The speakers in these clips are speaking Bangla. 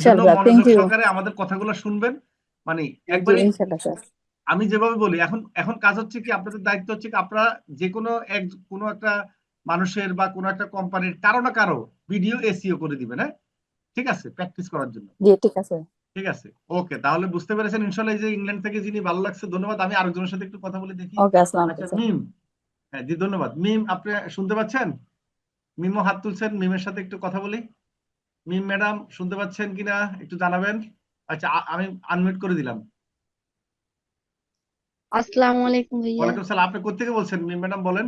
এই জন্য ইনশাল্লাহ, থ্যাংক মনোযোগ ইউ। সহকারে আমাদের কথাগুলো শুনবেন। মানে জি জি, একবারে ইনশাল্লাহ স্যার। আমি যেভাবে বলি, এখন এখন কাজ হচ্ছে কি, আপনাদের দায়িত্ব হচ্ছে কি, আপনারা যে কোনো কোনো একটা মানুষের বা কোনো একটা কোম্পানির কারো না কারো ভিডিও এসইও করে দিবেন, হ্যাঁ? ঠিক আছে, প্র্যাকটিস করার জন্য। জি ঠিক আছে। ঠিক আছে, ওকে, তাহলে বুঝতে পেরেছেন ইনশাল্লাহ। এই যে ইংল্যান্ড থেকে যিনি, ভালো লাগছে, ধন্যবাদ। আমি আরেকজনের সাথে একটু কথা বলে দেখি। ওকে, আসসালামু আচ্ছা, আলাইকুম স্যার। মিম। হ্যাঁ জি, ধন্যবাদ। মিম, আপনি শুনতে পাচ্ছেন? মিমও হাত তুলছেন, মিমের সাথে একটু কথা বলি। মিম ম্যাডাম শুনতে পাচ্ছেন কিনা একটু জানাবেন। আচ্ছা, আমি আনমিউট করে দিলাম। আসসালামু আলাইকুম ভাইয়া। ওয়ালাইকুম সালাম। আপনি কোথেকে বলছেন মিম ম্যাডাম, বলেন?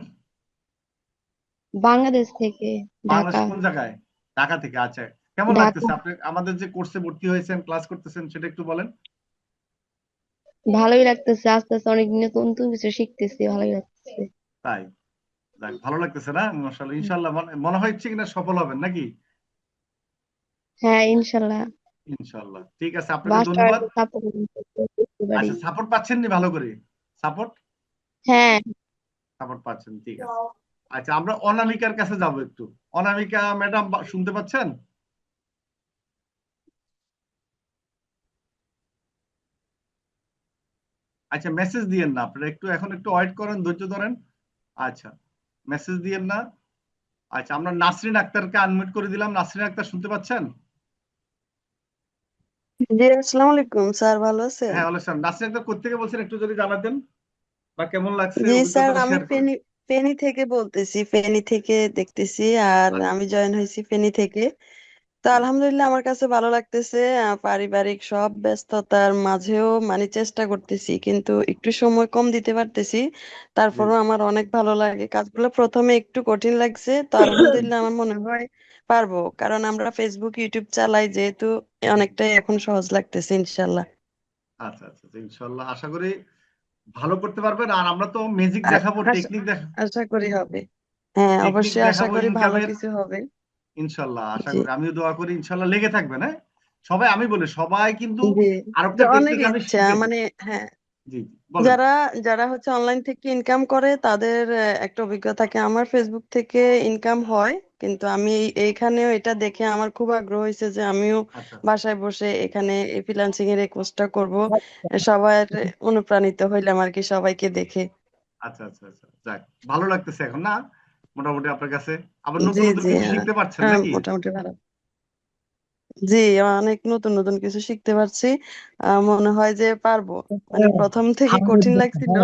বাংলাদেশ থেকে, বাংলাদেশ ঢাকা। কোন জায়গায়? ঢাকা থেকে, আচ্ছা। কেমন ঢাকা। লাগতেছে আপনি আমাদের যে কোর্সে ভর্তি হয়েছেন, ক্লাস করতেছেন, সেটা একটু বলেন। ভালোই লাগতেছে, আস্তে আস্তে অনেক নতুন নতুন কিছু শিখতেছি, ভালোই লাগতেছে। তাই? যাক, ভালো লাগতেছে না? মাশাআল্লাহ, ইনশাআল্লাহ। মনে মনে হচ্ছে কিনা সফল হবেন নাকি? হ্যাঁ, ইনশাল্লাহ। ইনশাআল্লাহ, ঠিক আছে, আপনাকে মাস্টার ধন্যবাদ। সাপোর্ট করতে পারি। আচ্ছা, সাপোর্ট পাচ্ছেন নি ভালো করে? সাপোর্ট হ্যাঁ। সাপোর্ট পাচ্ছেন, ঠিক আছে। আচ্ছা, আমরা অনামিকার কাছে যাব একটু। অনামিকা ম্যাডাম, শুনতে পাচ্ছেন? আচ্ছা, মেসেজ দিয়েন না আপনারা, একটু এখন একটু ওয়েট করেন, ধৈর্য ধরেন। আচ্ছা, মেসেজ দিয়েন না। আচ্ছা, আমরা নাসরিন আক্তারকে আনমিউট করে দিলাম। নাসরিন আক্তার শুনতে পাচ্ছেন? জি, আসসালামু আলাইকুম স্যার, ভালো আছেন? হ্যাঁ, আলাইকুম। নাসরিন আক্তার কোত্থেকে বলছেন, একটু যদি জানাতেন, বা কেমন লাগছে জি স্যার, অভিজ্ঞতাটা আমি শেয়ার করেন। ফেনী ফেনী থেকে বলতেছি, ফেনী থেকে দেখতেছি। আর আচ্ছা, আমি জয়েন হয়েছি ফেনী থেকে। তো জি, আলহামদুলিল্লাহ আমার কাছে ভালো লাগতেছে। পারিবারিক সব ব্যস্ততার মাঝেও মানে চেষ্টা করতেছি, কিন্তু একটু সময় কম দিতে পারতেছি। জি। তারপরেও আমার অনেক ভালো লাগে কাজগুলো। প্রথমে একটু কঠিন লাগছে, তো আলহামদুলিল্লাহ আমার মনে হয় পারবো, কারণ আমরা ফেসবুক ইউটিউব চালাই যেহেতু, অনেকটাই এখন সহজ লাগতেছে ইনশাল্লাহ। আচ্ছা, আচ্ছা, আচ্ছা, ইনশাল্লাহ আশা করি ভালো করতে পারবেন। আর আমরা তো ম্যাজিক আ- দেখাবো, আশা টেকনিক আশা করি হবে। হ্যাঁ, টেকনিক অবশ্যই আশা দেখাবো করি ভালো ইনকামের। কিছু হবে। ইনশাল্লাহ আশা জি করি, আমিও দোয়া করি, ইনশাল্লাহ লেগে থাকবেন, হ্যাঁ। সবাই, আমি বলি সবাই কিন্তু জি, যে আরেকটা অনেক টেকনিক আমি ইচ্ছা শিখেছি। মানে, হ্যাঁ, জি, জি, বলেন। যারা যারা হচ্ছে অনলাইন থেকে ইনকাম করে তাদের একটা অভিজ্ঞতা থাকে। আমার ফেসবুক থেকে ইনকাম হয়, কিন্তু আমি এইখানেও এটা দেখে আমার খুব আগ্রহ হয়েছে যে আমিও আচ্ছা, বাসায় বসে এখানে ফ্রিল্যান্সিং এর এই কোর্সটা করবো। সবার অনুপ্রাণিত হইলাম আর কি, সবাইকে দেখে। আচ্ছা, আচ্ছা, আচ্ছা, যাক, ভালো লাগতেছে এখন না, মোটামুটি আপনার কাছে আবার জি নতুন নতুন জি, কিছু হ্যাঁ, শিখতে পারছেন হ্যাঁ, নাকি? মোটামুটি ভালো। জি, অনেক নতুন নতুন কিছু শিখতে পারছি। মনে হয় যে পারবো। মানে প্রথম থেকে কঠিন লাগছিল,